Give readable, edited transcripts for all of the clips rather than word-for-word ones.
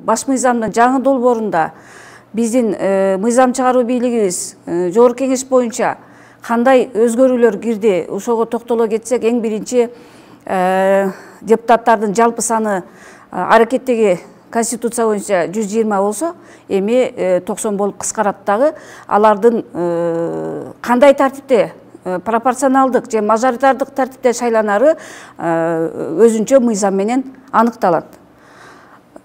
баш мыйзамдын жаңы долбоорунда биздин мыйзам чыгаруу бийлигибиз жогорку кеңеш боюнча кандай өзгөрүүлөр кирди, ошого токтоло кетсек, эң биринчи депутаттардын жалпы саны аракеттеги Конституция боюнча 120 болсо, эми 90 болуп кыскарат дагы. Алардын кандай тартипте, пропорционалдык же мажоритардык тартипте шайланары өзүнчө мыйзам менен аныкталат.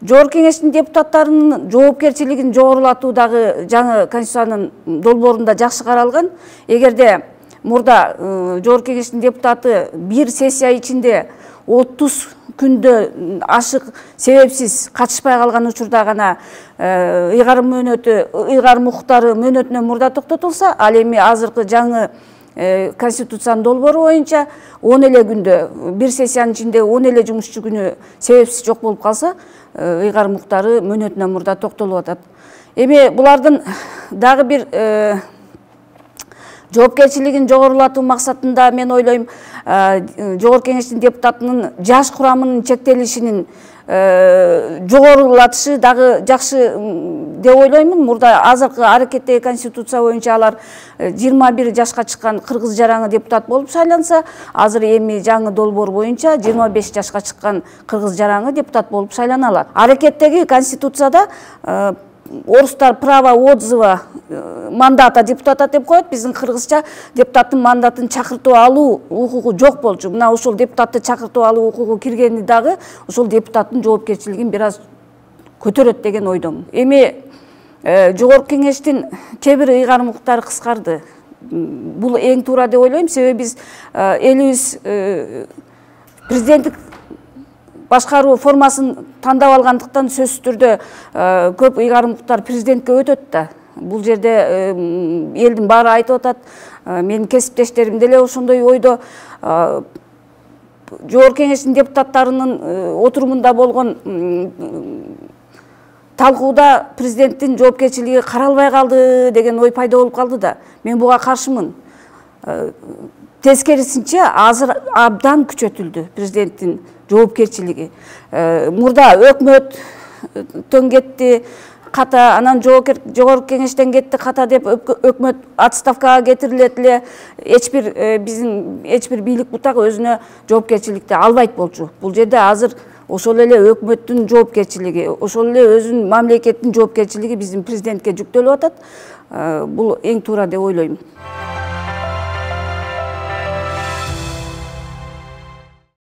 Жогорку кеңештин депутаттарынын жоопкерчилигин жогорулатуу дагы жаңы Конституциянын долбоорунда жакшы каралган. Эгерде мурда жогорку кеңештин депутаты бир сессия ичинде 30 күндө ашык себепсиз катышпай калган учурда гана ыйгарым укуктары мөөнөтүнөн мурда токтотулса, ал эми азыркы жаңы Конституциянын долбоору боюнча 10 эле күндө, бир сессиянын ичинде 10 эле жумушчу күнү себепсиз жок болуп калса, ыйгарым укуктары мөөнөтүнөн мурда токтолуп атат. Эми булардын дагы бир жоопкерчилигин жогорулатуу максатында мен ойлойм, жогорку кеңештин депутатынын жаш курамынын чектелишинин жогорулатышы дагы жакшы деп ойлоймун. Мурда азыркы аракеттеги Конституция боюнча алар 21 жашка чыккан кыргыз жараңы депутат болуп шайланса, азыр эми жаңы долбоор боюнча 25 жашка чыккан кыргыз жараңы депутат болуп шайлана алат. Аракеттеги Конституцияда орустар право отзыва мандата депутата деп коет. Биздин кыргызча депутаттын мандатын чакыртып алуу укугу жок болчу. Мына ушул депутатты чакыртып алуу укугу киргени дагы ушул депутаттын жоопкерчилигин бир аз көтөрөт деген ойдомун. Эми жогорку кеңештин кээ бир ыйгарым укуктары кыскарды. Бул эң туура деп ойлойм, себеби биз элибиз президенттик башкаруу формасын тандап алгандыктан сөзсүз түрдө көп ыйгарым укуктар президентке өтөт да. Бул жерде элдин баары айтып атат, менин кесиптештерим деле ошондой ойдо. Жогорку кеңештин депутаттарынын отурумунда болгон талкууда президенттин жоопкерчилиги каралбай калды деген ой пайда болуп калды да. Мен буга каршымын. Тескерисинче азыр абдан күчөтүлдү президенттин жоопкерчилиги. Мурда өкмөттөн кетти ката, анан жогорку кеңештен кетти ката деп өкмөт отставкага кетирилет эле. Эч бир бийлик бутак өзүнө жоопкерчиликти албайт болчу. Бул жерде азыр ошол эле өкмөттүн жоопкерчилиги, ошол эле өзүнүн мамлекеттин жоопкерчилиги биздин президентке жүктөлүп атат. Бул эң туура деп ойлойм.